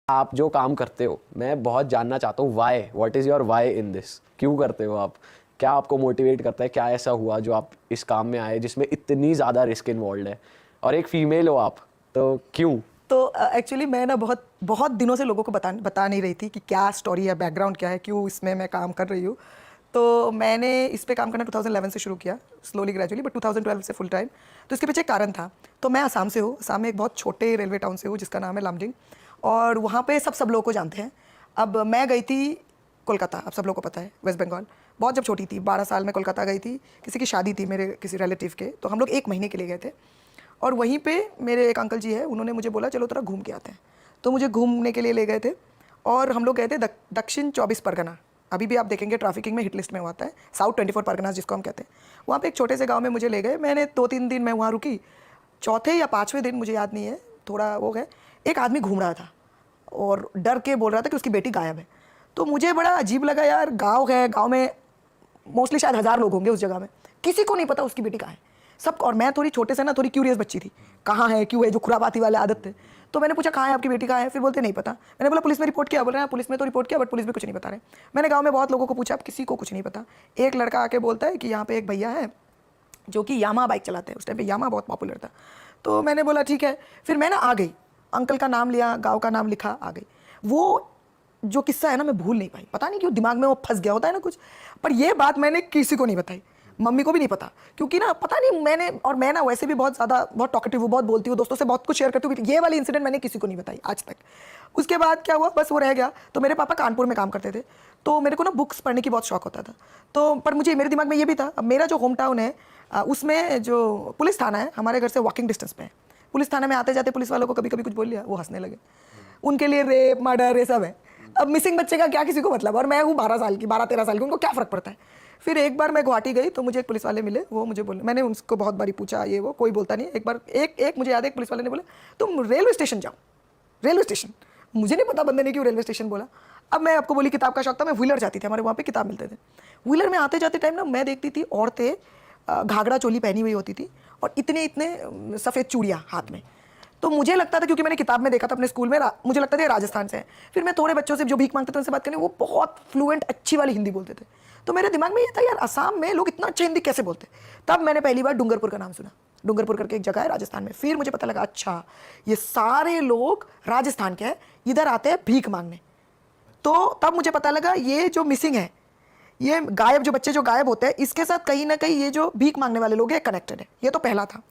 आप जो काम करते हो, मैं बहुत जानना चाहता हूँ why, what is your why in this, क्यों करते हो आप, क्या आपको मोटिवेट करता है, क्या ऐसा हुआ जो आप इस काम में आए जिसमें इतनी ज़्यादा रिस्क इन्वॉल्व है, और एक फीमेल हो आप, तो क्यों? तो एक्चुअली मैं ना बहुत बहुत दिनों से लोगों को बता नहीं रही थी कि क्या स्टोरी है, बैकग्राउंड क्या है, क्यों इसमें मैं काम कर रही हूँ। तो मैंने इस पे काम करना 2011 से शुरू किया, स्लोली ग्रेजुअली, बट 2012 से फुल टाइम। तो इसके पीछे एक कारण था। तो मैं असम से हूँ, असम में एक बहुत छोटे रेलवे टाउन से हूँ जिसका नाम है लामडिंग, और वहाँ पे सब लोगों को जानते हैं। अब मैं गई थी कोलकाता, अब सब लोगों को पता है, वेस्ट बंगाल। बहुत जब छोटी थी, 12 साल में कोलकाता गई थी, किसी की शादी थी मेरे किसी रिलेटिव के, तो हम लोग 1 महीने के लिए गए थे। और वहीं पे मेरे एक अंकल जी है, उन्होंने मुझे बोला चलो थोड़ा घूम के आते हैं। तो मुझे घूमने के लिए ले गए थे, और हम लोग गए थे दक्षिण 24 परगना। अभी भी आप देखेंगे ट्रैफिकिंग में हिट लिस्ट में हुआ है, साउथ 24 परगना जिसको हम कहते हैं। वहाँ पे एक छोटे से गाँव में मुझे ले गए, मैंने 2-3 दिन मैं वहाँ रुकी। चौथे या 5वें दिन, मुझे याद नहीं है, थोड़ा वो गए, एक आदमी घूम रहा था और डर के बोल रहा था कि उसकी बेटी गायब है। तो मुझे बड़ा अजीब लगा, यार गाँव है, गाँव में मोस्टली शायद 1000 लोग होंगे उस जगह में, किसी को नहीं पता उसकी बेटी कहाँ है सब। और मैं थोड़ी छोटे से ना थोड़ी क्यूरियस बच्ची थी, कहाँ है, क्यों है, जो खुरापाती वाले आदत थे। तो मैंने पूछा कहाँ है आपकी बेटी, कहाँ है, फिर बोलते नहीं पता। मैंने बोला पुलिस में रिपोर्ट किया, बोल रहे हैं पुलिस में तो रिपोर्ट किया, बट पुलिस भी कुछ नहीं बता रहे। मैंने गाँव में बहुत लोगों को पूछा, अब किसी को कुछ नहीं पता। एक लड़का आके बोलता है कि यहाँ पे एक भैया है जो कि यामा बाइक चलाते हैं, उस टाइम पे यामा बहुत पॉपुलर था। तो मैंने बोला ठीक है, फिर मैं ना आ गई, अंकल का नाम लिया, गाँव का नाम लिखा, आ गई। वो जो किस्सा है ना मैं भूल नहीं पाई, पता नहीं क्यों दिमाग में वो फंस गया होता है ना कुछ। पर ये बात मैंने किसी को नहीं बताई, मम्मी को भी नहीं पता, क्योंकि ना पता नहीं मैं ना वैसे भी बहुत ज़्यादा बहुत टॉकेटिव हूँ, बहुत बोलती हूँ, दोस्तों से बहुत कुछ शेयर करती हूँ। ये वाली इंसिडेंट मैंने किसी को नहीं बताई आज तक। उसके बाद क्या हुआ, बस वो रह गया। तो मेरे पापा कानपुर में काम करते थे, तो मेरे को ना बुक्स पढ़ने की बहुत शौक होता था। तो पर मुझे मेरे दिमाग में ये भी था, अब मेरा जो होम टाउन है उसमें जो पुलिस थाना है हमारे घर से वॉकिंग डिस्टेंस पे है। पुलिस थाने में आते जाते पुलिस वालों को कभी कभी कुछ बोल लिया, वो हंसने लगे। उनके लिए रेप मर्डर ये सब है। अब मिसिंग बच्चे का क्या किसी को मतलब, और मैं हूँ 12 साल की, 12-13 साल की, उनको क्या फ़र्क पड़ता है। फिर एक बार मैं गुवाहाटी गई तो मुझे एक पुलिस वाले मिले, वो मुझे बोले, मैंने उनको बहुत बारी पूछा ये वो, कोई बोलता नहीं। एक बार एक मुझे याद है, एक पुलिस वाले ने बोले तुम रेलवे स्टेशन जाओ। रेलवे स्टेशन, मुझे नहीं पता बंदे ने क्यों रेलवे स्टेशन बोला। अब मैं आपको बोली किताब का शौक था, मैं व्हीलर जाती थी, हमारे वहाँ पे किताब मिलते थे। व्हीलर में आते जाते टाइम ना मैं देखती थी औरतें घाघरा चोली पहनी हुई होती थी, और इतने इतने सफ़ेद चूड़ियाँ हाथ में। तो मुझे लगता था, क्योंकि मैंने किताब में देखा था अपने स्कूल में, मुझे लगता था ये राजस्थान से है। फिर मैं थोड़े बच्चों से जो भीख मांगते थे उनसे बात करने, वो बहुत फ्लुएंट अच्छी वाली हिंदी बोलते थे। तो मेरे दिमाग में ये था, यार असम में लोग इतना अच्छा हिंदी कैसे बोलते। तब मैंने पहली बार डूंगरपुर का नाम सुना। डूंगरपुर करके एक जगह है राजस्थान में। फिर मुझे पता लगा, अच्छा ये सारे लोग राजस्थान के हैं, इधर आते हैं भीख मांगने। तो तब मुझे पता लगा ये जो मिसिंग है, ये गायब जो बच्चे जो गायब होते हैं, इसके साथ कहीं ना कहीं ये जो भीख मांगने वाले लोग हैं कनेक्टेड है। ये तो पहला था।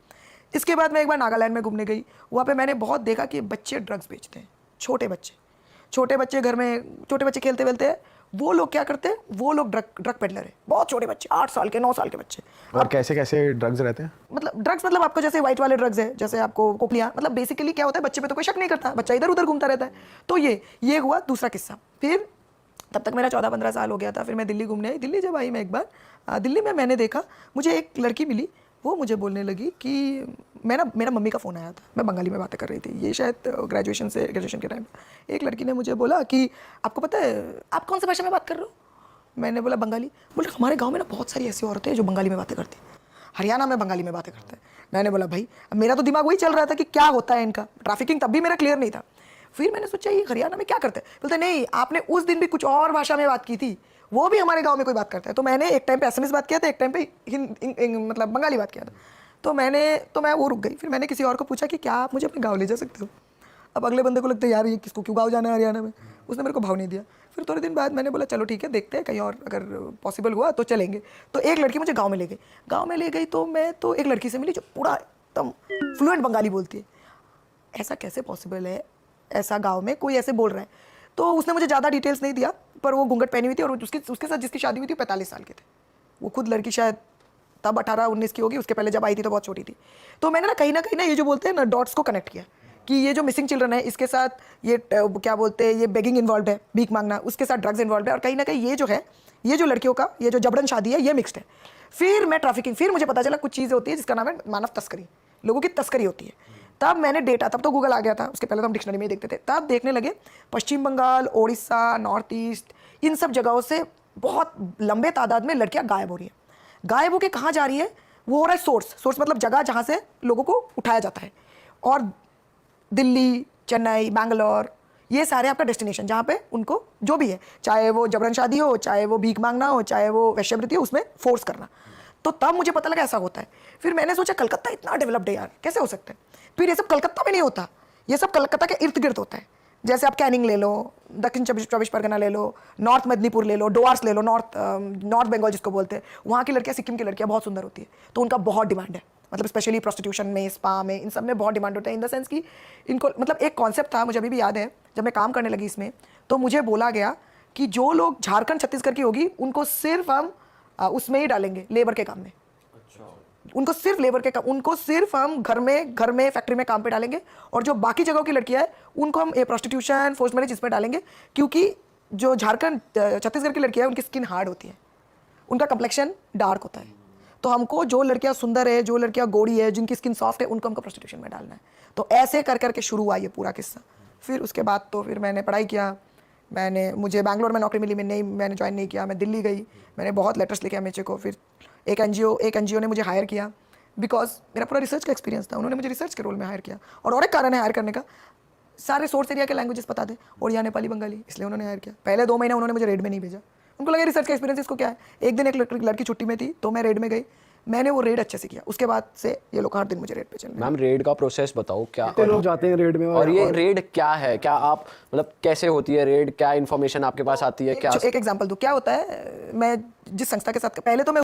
इसके बाद मैं एक बार नागालैंड में घूमने गई, वहाँ पे मैंने बहुत देखा कि बच्चे ड्रग्स बेचते हैं। छोटे बच्चे घर में, छोटे बच्चे खेलते वेलते हैं, वो लोग क्या करते हैं, वो लोग ड्रग पेडलर है। बहुत छोटे बच्चे, 8 साल के 9 साल के बच्चे। और कैसे कैसे ड्रग्स रहते हैं? मतलब ड्रग्स मतलब आपको जैसे वाइट वाले ड्रग्स है, जैसे आपको कोपलिया, मतलब बेसिकली क्या होता है, बच्चे पे तो कोई शक नहीं करता, बच्चा इधर उधर घूमता रहता है। तो ये हुआ दूसरा किस्सा। फिर तब तक मेरा 14-15 साल हो गया था। फिर मैं दिल्ली घूमने आई। दिल्ली जब आई मैं एक बार, दिल्ली में मैंने देखा, मुझे एक लड़की मिली, वो मुझे बोलने लगी कि मेरा मम्मी का फ़ोन आया था, मैं बंगाली में बातें कर रही थी, ये शायद ग्रेजुएशन के टाइम। एक लड़की ने मुझे बोला कि आपको पता है आप कौन सी भाषा में बात कर रहे हो। मैंने बोला बंगाली। बोले हमारे गाँव में ना बहुत सारी ऐसी औरतें हैं जो बंगाली में बातें करती हैं, हरियाणा में बंगाली में बातें करते हैं। मैंने बोला भाई, मेरा तो दिमाग वही चल रहा था कि क्या होता है इनका, ट्रैफिकिंग तब भी मेरा क्लियर नहीं था। फिर मैंने सोचा ये हरियाणा में क्या करते हैं। बोलते नहीं, आपने उस दिन भी कुछ और भाषा में बात की थी, वो भी हमारे गांव में कोई बात करता है। तो मैंने एक टाइम पे एसएमएस बात किया था, एक टाइम पे मतलब बंगाली बात किया था। तो मैं वो रुक गई। फिर मैंने किसी और को पूछा कि क्या आप मुझे अपने गाँव ले जा सकते हो। अब अगले बंदे को लगता है यार ये किसको क्यों गाँव जाना है हरियाणा में, उसने मेरे को भाव नहीं दिया। फिर थोड़े दिन बाद मैंने बोला चलो ठीक है, देखते हैं कहीं और अगर पॉसिबल हुआ तो चलेंगे। तो एक लड़की मुझे गाँव में ले गई। तो मैं तो एक लड़की से मिली जो पूरा एकदम फ्लुएंट बंगाली बोलती है। ऐसा कैसे पॉसिबल है, ऐसा गांव में कोई ऐसे बोल रहा है। तो उसने मुझे ज़्यादा डिटेल्स नहीं दिया, पर वो घूंघट पहनी हुई थी, और उसके साथ जिसकी शादी हुई थी 45 साल के थे। वो खुद लड़की शायद तब 18-19 की होगी, उसके पहले जब आई थी तो बहुत छोटी थी। तो मैंने ना कहीं ना ये जो बोलते हैं ना डॉट्स को कनेक्ट किया कि ये जो मिसिंग चिल्ड्रन है, इसके साथ ये क्या बोलते हैं, ये बेगिंग इन्वॉल्व है, भीख मांगना, उसके साथ ड्रग्स इन्वॉल्व है, और कहीं ना कहीं ये जो है, ये जो लड़कियों का ये जो जबरन शादी है, ये मिक्सड है। फिर मैं ट्रैफिकिंग, फिर मुझे पता चला कुछ चीज़ें होती है जिसका नाम है मानव तस्करी, लोगों की तस्करी होती है। तब मैंने डेटा, तब तो गूगल आ गया था, उसके पहले तो हम डिक्शनरी में ही देखते थे। तब देखने लगे पश्चिम बंगाल, ओडिशा, नॉर्थ ईस्ट, इन सब जगहों से बहुत लंबे तादाद में लड़कियां गायब हो रही है। गायब होकर कहाँ जा रही है, वो हो रहा है सोर्स मतलब जगह जहाँ से लोगों को उठाया जाता है। और दिल्ली, चेन्नई, बैंगलोर, ये सारे आपका डेस्टिनेशन जहाँ पे उनको जो भी है, चाहे वो जबरन शादी हो, चाहे वो भीख मांगना हो, चाहे वो वैश्यवृत्ति हो, उसमें फोर्स करना। तो तब मुझे पता लगा ऐसा होता है। फिर मैंने सोचा कलकत्ता इतना डेवलप्ड है यार, कैसे हो सकता है। फिर ये सब कलकत्ता में नहीं होता, ये सब कलकत्ता के इर्द गिर्द होता है। जैसे आप कैनिंग ले लो, दक्षिण चौबीस परगना ले लो, नॉर्थ मेदिनीपुर ले लो, डोआर्स ले लो, नॉर्थ बंगाल जिसको बोलते हैं, वहाँ की लड़कियाँ, सिक्किम की लड़कियाँ बहुत सुंदर होती है, तो उनका बहुत डिमांड है। मतलब स्पेशली प्रोस्टिट्यूशन में, स्पा में, इन सब में बहुत डिमांड होता है। इन द सेंस कि इनको मतलब एक कॉन्सेप्ट था, मुझे अभी भी याद है, जब मैं काम करने लगी इसमें, तो मुझे बोला गया कि जो लोग झारखंड छत्तीसगढ़ की होगी उनको सिर्फ हम उसमें ही डालेंगे, लेबर के काम में। उनको सिर्फ लेबर के काम, उनको सिर्फ हम घर में फैक्ट्री में काम पे डालेंगे, और जो बाकी जगहों की लड़कियां हैं उनको हम प्रोस्टिट्यूशन, फोर्स मैरिज इस पर डालेंगे। क्योंकि जो झारखंड छत्तीसगढ़ की लड़कियां हैं उनकी स्किन हार्ड होती है, उनका कंप्लेक्शन डार्क होता है। तो हमको जो लड़कियां सुंदर है, जो लड़कियां गोरी है, जिनकी स्किन सॉफ्ट है, उनको हमको प्रोस्टिट्यूशन में डालना है। तो ऐसे कर करके शुरू हुआ ये पूरा किस्सा। फिर उसके बाद तो फिर मैंने पढ़ाई किया, मुझे बैंगलोर में नौकरी मिली, मैंने ज्वाइन नहीं किया, मैं दिल्ली गई, मैंने बहुत लेटर्स लिखे एमएचए को। फिर एक एनजीओ ने मुझे हायर किया, बिकॉज मेरा पूरा रिसर्च का एक्सपीरियंस था, उन्होंने मुझे रिसर्च के रोल में हायर किया। और एक कारण है हायर करने का, सारे सोर्स एरिया के लैंग्वेजेस पता थे, ओडिया, नेपाली, बंगाली, इसलिए उन्होंने हायर किया। पहले 2 महीना उन्होंने मुझे रेड में नहीं भेजा, उनको लगा रिसर्च का एक्सपीरियंस इसको क्या है। एक दिन एक लड़की छुट्टी में थी, तो मैं रेड में गई, मैंने वो रेड अच्छे से किया। उसके बाद से ये लोग हर दिन मुझे रेड पे चलने। मैम रेड का प्रोसेस बताओ क्या, कितने लोग जाते हैं रेड में? और ये रेड क्या है, क्या आप मतलब कैसे होती है रेड, क्या इन्फॉर्मेशन आपके पास आती है, क्या? एक एग्जांपल दूं, क्या होता है, मैं जिस संस्था के साथ, पहले तो मैं